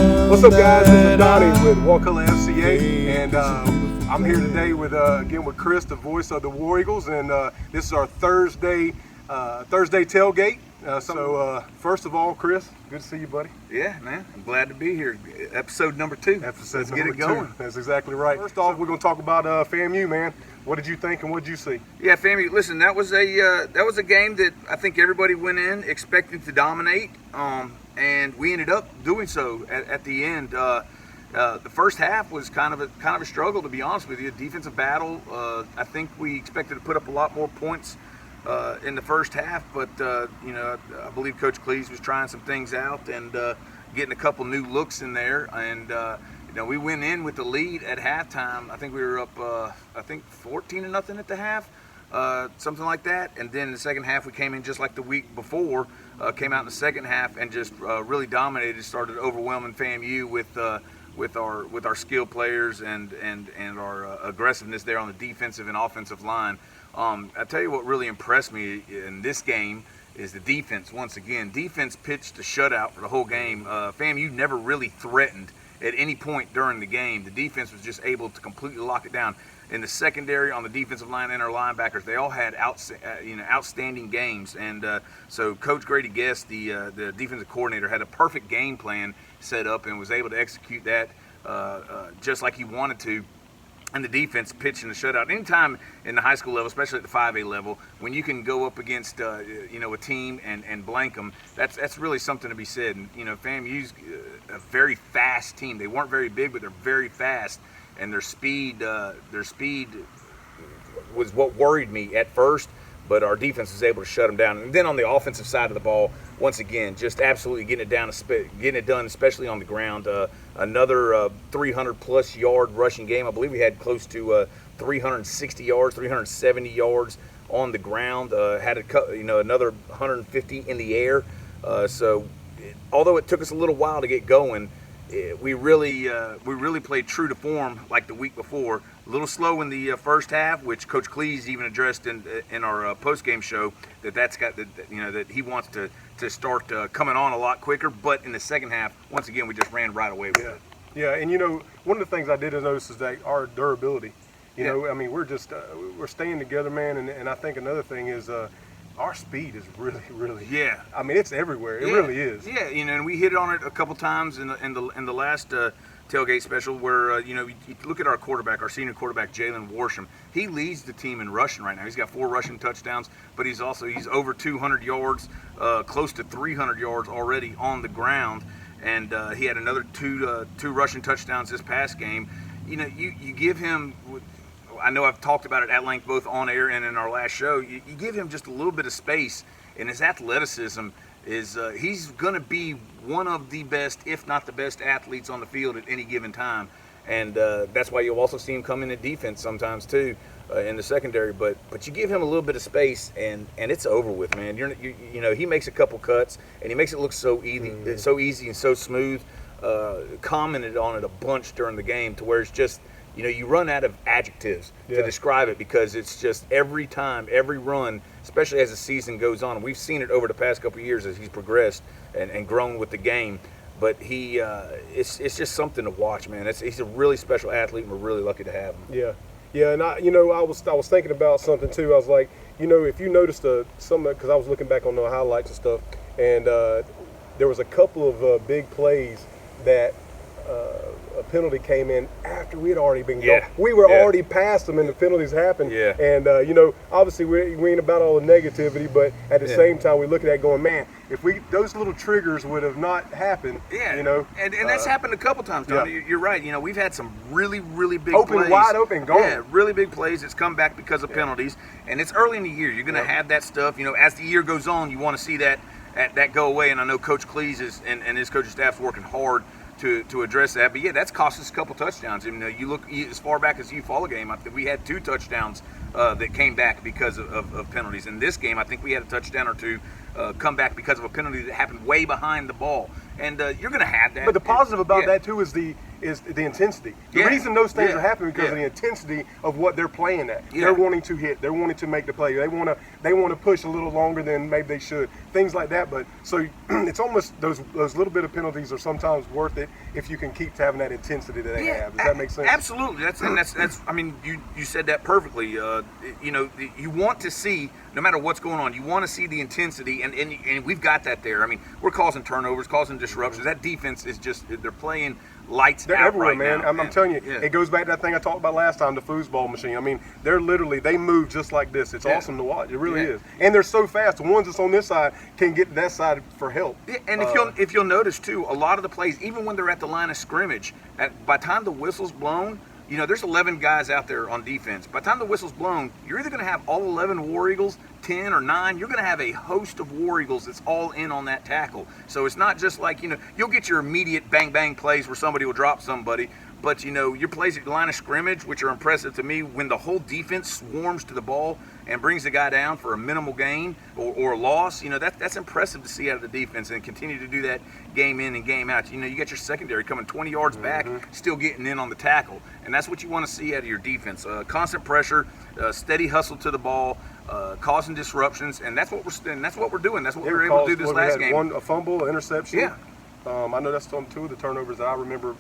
What's up, guys? This is Donnie with Wakulla FCA, and I'm here today with again with Chris, the voice of the War Eagles, and this is our Thursday tailgate. So first of all, Chris, good to see you, buddy. Yeah, man, I'm glad to be here. Episode number 2. Let's get it going. That's exactly right. First off, we're going to talk about FAMU, man. What did you think and what did you see? Yeah, FAMU. Listen, that was a game that I think everybody went in expecting to dominate, and we ended up doing so at the end. The first half was kind of a struggle, to be honest with you. Defensive battle. I think we expected to put up a lot more points in the first half, but I believe Coach Cleese was trying some things out and getting a couple new looks in there, and we went in with the lead at halftime. I think we were up 14-0 at the half, something like that. And then in the second half, we came in just like the week before. Came out in the second half and just really dominated. Started overwhelming FAMU with our skill players and our aggressiveness there on the defensive and offensive line. I tell you what really impressed me in this game is the defense. Once again, defense pitched a shutout for the whole game. FAMU never really threatened at any point during the game. The defense was just able to completely lock it down. In the secondary, on the defensive line, and our linebackers, they all had outstanding games. And so Coach Grady Guest, the defensive coordinator, had a perfect game plan set up and was able to execute that just like he wanted to. And the defense pitching the shutout. Anytime in the high school level, especially at the 5A level, when you can go up against a team and blank them, that's really something to be said. And FAMU's a very fast team. They weren't very big, but they're very fast, and their speed was what worried me at first. But our defense was able to shut them down. And then on the offensive side of the ball, once again, just absolutely getting it done, especially on the ground. Another 300-plus yard rushing game. I believe we had close to 360 yards, 370 yards on the ground. Had another 150 in the air. So although it took us a little while to get going, we really played true to form like the week before. A little slow in the first half, which Coach Cleese even addressed in our post-game show that he wants to start coming on a lot quicker. But in the second half, once again, we just ran right away with it. Yeah, and one of the things I did notice is that our durability. We're staying together, man, and I think another thing is our speed is really. Yeah. I mean, it's everywhere. It really is. Yeah, and we hit on it a couple times in the last tailgate special where you look at our quarterback, our senior quarterback Jalen Warsham. He leads the team in rushing right now. He's got 4 rushing touchdowns, but he's over 200 yards, close to 300 yards already on the ground, and he had another two rushing touchdowns this past game. You give him. I know I've talked about it at length both on air and in our last show. You give him just a little bit of space, and his athleticism is he's going to be one of the best, if not the best, athletes on the field at any given time. And that's why you'll also see him come in at defense sometimes too in the secondary. But you give him a little bit of space, and it's over with, man. He makes a couple cuts, and he makes it look so easy, so easy and so smooth. Commented on it a bunch during the game to where it's just. You run out of adjectives to describe it because it's just every time, every run, especially as the season goes on. And we've seen it over the past couple of years as he's progressed and grown with the game. But it's just something to watch, man. He's a really special athlete, and we're really lucky to have him. Yeah, and I was thinking about something too. I was like, if you noticed because I was looking back on the highlights and stuff, and there was a couple of big plays that. A penalty came in after we had already been gone. We were already past them and the penalties happened. Yeah. And, obviously we ain't about all the negativity, but at the same time we look at that going, man, if those little triggers would have not happened, And that's happened a couple times, Tony. Yeah. You're right. We've had some really, really big plays. Wide open, gone. Yeah, really big plays that's come back because of penalties. And it's early in the year. You're going to have that stuff. As the year goes on, you want to see that go away. And I know Coach Cleese and his coaching staff's working hard to address that. But that's cost us a couple touchdowns. You look as far back as you follow game, I think we had 2 touchdowns that came back because of penalties. In this game, I think we had a touchdown or 2 come back because of a penalty that happened way behind the ball. And you're going to have that. But the positive about that too is is the intensity. The Yeah. reason those things Yeah. are happening because Yeah. of the intensity of what they're playing at. Yeah. They're wanting to hit. They're wanting to make the play. They want to push a little longer than maybe they should. Things like that. But so it's almost those little bit of penalties are sometimes worth it if you can keep having that intensity that they have. Does that make sense? Absolutely. That's. I mean, you said that perfectly. You know, you want to see, no matter what's going on, you want to see the intensity, and we've got that there. I mean, we're causing turnovers, causing disruptions. That defense is just, they're playing lights They're out everywhere, right man. now. I'm telling you, Yeah. it goes back to that thing I talked about last time, the foosball machine. I mean, they move just like this. It's Yeah. awesome to watch. It really Yeah. is. And they're so fast. The ones that's on this side can get to that side for help. Yeah, and if you'll notice too, a lot of the plays, even when they're at the line of scrimmage, by the time the whistle's blown, you know, there's 11 guys out there on defense. By the time the whistle's blown, you're either going to have all 11 War Eagles, 10 or 9. You're going to have a host of War Eagles that's all in on that tackle. So it's not just like, you know, you'll get your immediate bang bang plays where somebody will drop somebody. But, you know, your plays at the line of scrimmage, which are impressive to me, when the whole defense swarms to the ball and brings the guy down for a minimal gain or a loss, you know, that's impressive to see out of the defense, and continue to do that game in and game out. You know, you got your secondary coming 20 yards back, still getting in on the tackle. And that's what you want to see out of your defense. Constant pressure, steady hustle to the ball, causing disruptions, and that's what we're doing. That's what we were able to do this last game. A fumble, an interception. Yeah. I know that's on 2 of the turnovers that I remember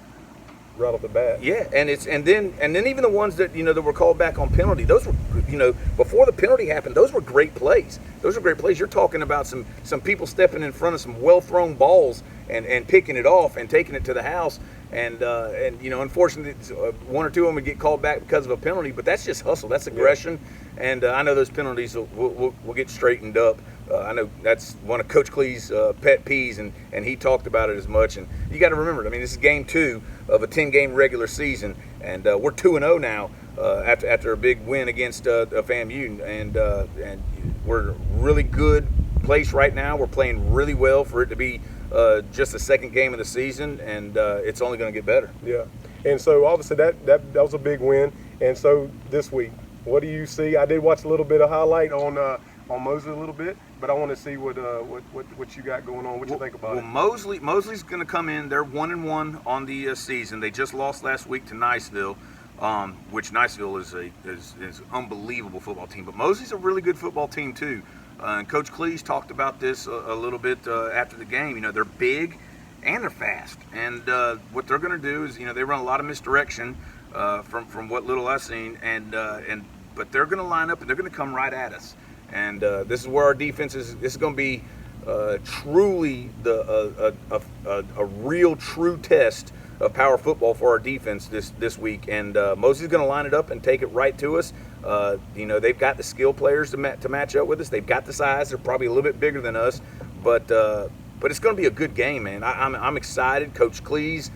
right off the bat. Yeah, and then even the ones that, you know, that were called back on penalty, those were, you know, before the penalty happened, those were great plays. Those are great plays. You're talking about some people stepping in front of some well thrown balls and picking it off and taking it to the house. And you know, unfortunately, 1 or 2 of them would get called back because of a penalty, but that's just hustle. That's aggression. Yeah. And I know those penalties will get straightened up. I know that's one of Coach Klee's pet peeves, and he talked about it as much. And you got to remember, I mean, this is game 2 of a 10-game regular season, and we're 2-0 now after a big win against FAMU, and we're really good place right now. We're playing really well for it to be just the second game of the season, and it's only going to get better. Yeah, and so obviously that was a big win. And so this week, what do you see? I did watch a little bit of highlight on Mosley a little bit, but I want to see what you got going on. What you think about it? Mosley's going to come in. They're 1-1 on the season. They just lost last week to Niceville, which Niceville is an unbelievable football team. But Mosley's a really good football team too. And Coach Klee's talked about this a little bit after the game. You know, they're big and they're fast. And what they're going to do is, you know, they run a lot of misdirection from what little I've seen. But they're going to line up and they're going to come right at us. And this is where our defense is. This is going to be truly a real true test of power football for our defense this week. And Mosley's going to line it up and take it right to us. You know, they've got the skill players to match up with us. They've got the size. They're probably a little bit bigger than us, but it's going to be a good game, man. I'm excited. Coach Klees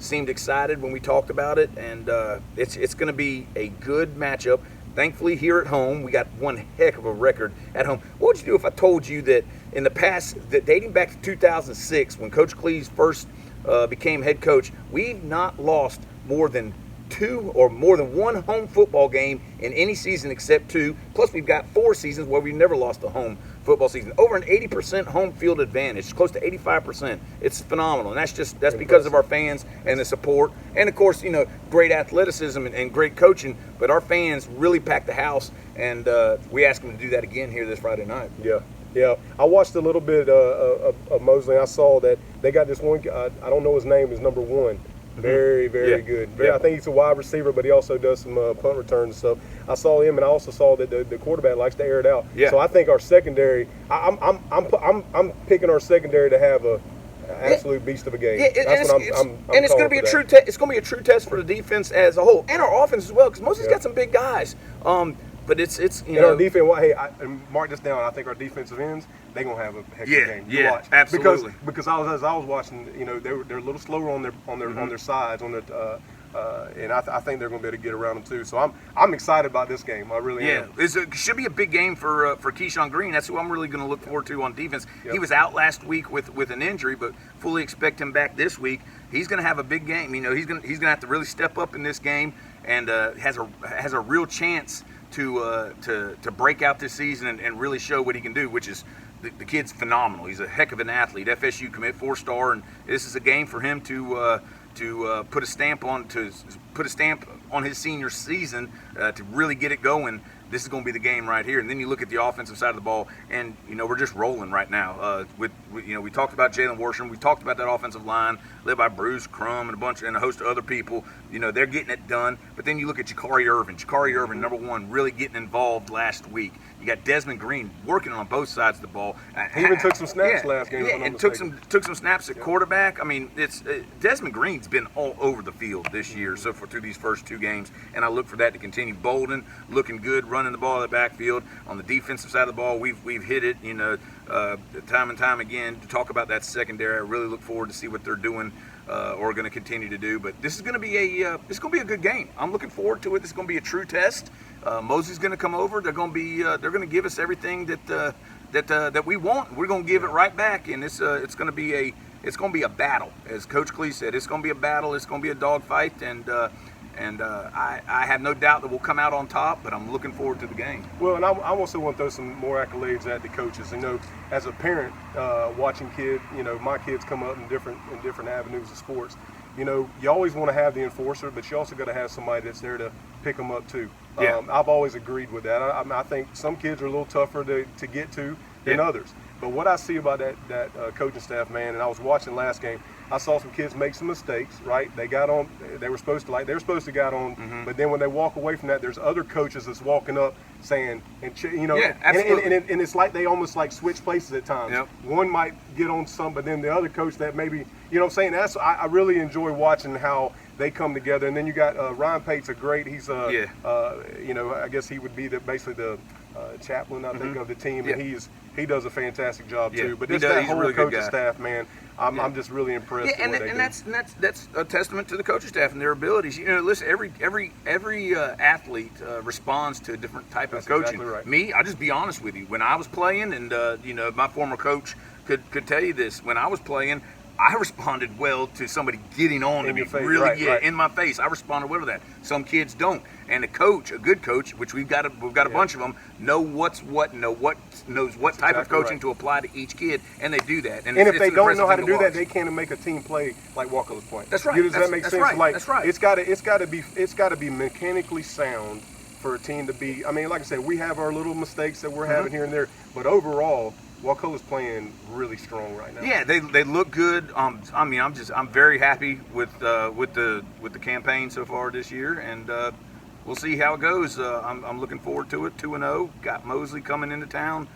seemed excited when we talked about it, and it's going to be a good matchup. Thankfully, here at home, we got one heck of a record at home. What would you do if I told you that in the past, that dating back to 2006, when Coach Klees first became head coach, we've not lost more than 2 or more than 1 home football game in any season except 2. Plus, we've got 4 seasons where we've never lost a home football season. Over an 80% home field advantage, close to 85%. It's phenomenal, and that's because of our fans and the support, and of course, you know, great athleticism and great coaching. But our fans really packed the house, and we asked them to do that again here this Friday night. Yeah. I watched a little bit of Mosley. And I saw that they got this one. I don't know his name. Is number 1. Very good. I think he's a wide receiver, but he also does some punt returns and stuff. I saw him, and I also saw that the quarterback likes to air it out. Yeah. So I think our secondary. I'm picking our secondary to have a absolute beast of a game. Yeah, That's what I'm it's going to be a true test. It's going to be a true test for the defense as a whole and our offense as well, because Mosley's got some big guys. But it's you know, our defense. Well, hey, mark this down. I think our defensive ends, they're gonna have a heck of a game. Yeah, watch. absolutely. Because as I was watching, you know, they're a little slower on their sides on their. And I think they're going to be able to get around them too. So I'm excited about this game. I really am. It should be a big game for Keyshawn Green. That's who I'm really going to look forward to on defense. Yep. He was out last week with an injury, but fully expect him back this week. He's going to have a big game. You know, he's going to have to really step up in this game, and has a real chance to break out this season and really show what he can do, which is the kid's phenomenal. He's a heck of an athlete. FSU commit, 4-star, and this is a game for him to put a stamp on his senior season to really get it going. This is going to be the game right here. And then you look at the offensive side of the ball, and we're just rolling right now. We talked about Jalen Worsham, we talked about that offensive line led by Bruce Crum and a host of other people. They're getting it done. But then you look at Jakari Irvin, number one, really getting involved last week. You got Desmond Green working on both sides of the ball. He even took some snaps last game. Yeah, and took some snaps at quarterback. I mean, Desmond Green's been all over the field this year so far through these first two games, and I look for that to continue. Bolden looking good, running the ball in the backfield. On the defensive side of the ball, we've hit it, time and time again. To talk about that secondary, I really look forward to see what they're doing or going to continue to do. But this is going to be a good game. I'm looking forward to it. This is going to be a true test. Mosey's going to come over. They're going to give us everything that we want. We're going to give it right back, and it's going to be a battle, as Coach Clee said. It's going to be a battle. It's going to be a dogfight, and I have no doubt that we'll come out on top. But I'm looking forward to the game. Well, and I also want to throw some more accolades at the coaches. As a parent, watching my kids come up in different avenues of sports. You always want to have the enforcer, but you also got to have somebody that's there to pick them up too. Yeah. I've always agreed with that. I think some kids are a little tougher to get to than others. But what I see about that coaching staff, man, and I was watching last game, I saw some kids make some mistakes, right? They got on, they were supposed to get on, but then when they walk away from that, there's other coaches that's walking up saying, absolutely. And it's like they almost like switch places at times. Yep. One might get on some, but then the other coach that maybe, I really enjoy watching how they come together. And then you got Ryan Pate's he's I guess he would be basically the chaplain, I think, of the team, and he does a fantastic job too. But that whole really coaching staff, man, I'm just really impressed. Yeah, and that's a testament to the coaching staff and their abilities. Listen, every athlete responds to a different type of coaching. Exactly right. Me, I'll just be honest with you. When I was playing, and my former coach could tell you this. When I was playing, I responded well to somebody getting on to me, in my face. I responded well to that. Some kids don't, and a good coach, which we've got a bunch of them, knows what type of coaching to apply to each kid, and they do that. And if they don't know how to do that, they can't make a team play like Wakulla's playing. That's right. Does that make sense? Right. Like, that's right. It's got to be mechanically sound for a team to be. I mean, like I said, we have our little mistakes that we're having here and there, but overall, Wakulla's playing really strong right now. Yeah, they look good. I'm very happy with the campaign so far this year, and we'll see how it goes. I'm looking forward to it. 2-0. Got Mosley coming into town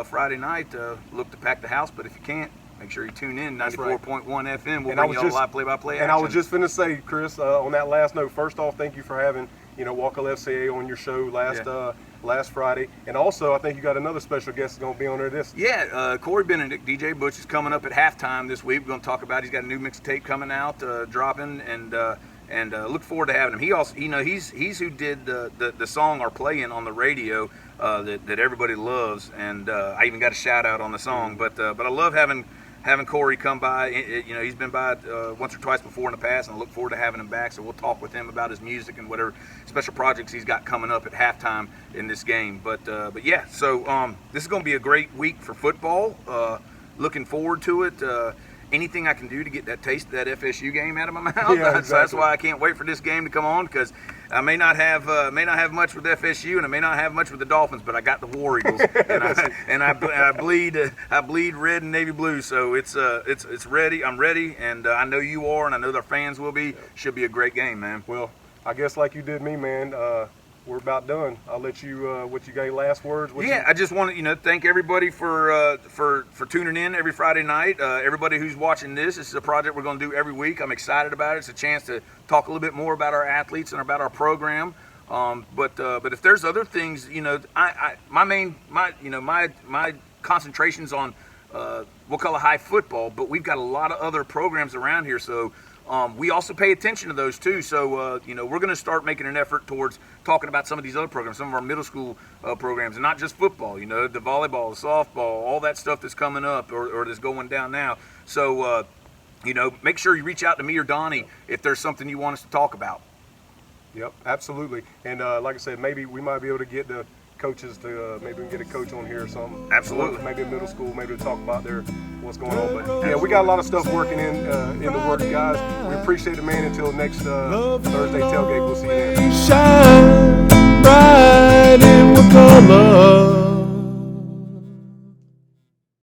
Friday night. Look to pack the house, but if you can't, make sure you tune in. 94.1 FM. We'll bring you all live play-by-play action. And I was just finna say, Chris, on that last note, first off, thank you for having Wakulla FCA on your show last Friday, and also I think you got another special guest that's going to be on there Corey Benedict, DJ Butch, is coming up at halftime this week. We're going to talk about. He's got a new mixtape coming out, dropping, and look forward to having him. He also, he's who did the song or playing on the radio that everybody loves, and I even got a shout out on the song. But I love having Corey come by. He's been by once or twice before in the past, and I look forward to having him back. So we'll talk with him about his music and whatever special projects he's got coming up at halftime in this game. But yeah, so this is going to be a great week for football. Looking forward to it. Anything I can do to get that taste of that FSU game out of my mouth. Yeah, exactly. So that's why I can't wait for this game to come on, because I may not have much with FSU, and I may not have much with the Dolphins, but I got the War Eagles, and I bleed red and navy blue. So it's ready. I'm ready, and I know you are, and I know their fans will be. Should be a great game, man. Well, I guess like you did me, man. We're about done. I'll let you. What you got? Last words? I just want to thank everybody for tuning in every Friday night. Everybody who's watching this is a project we're going to do every week. I'm excited about it. It's a chance to talk a little bit more about our athletes and about our program. But if there's other things, my concentration's on Wakulla High football, but we've got a lot of other programs around here, so. We also pay attention to those too, so we're going to start making an effort towards talking about some of these other programs, some of our middle school programs, and not just football. The volleyball, the softball, all that stuff that's coming up or that's going down now. So make sure you reach out to me or Donnie if there's something you want us to talk about. Yep, absolutely. And like I said, maybe we might be able to get the coaches to maybe we can get a coach on here or something. Absolutely. Maybe a middle school, maybe to talk about what's going on. But yeah, we got a lot of stuff working in the works, guys. We appreciate it, man. Until next Thursday tailgate, we'll see you then. Shine bright in what color.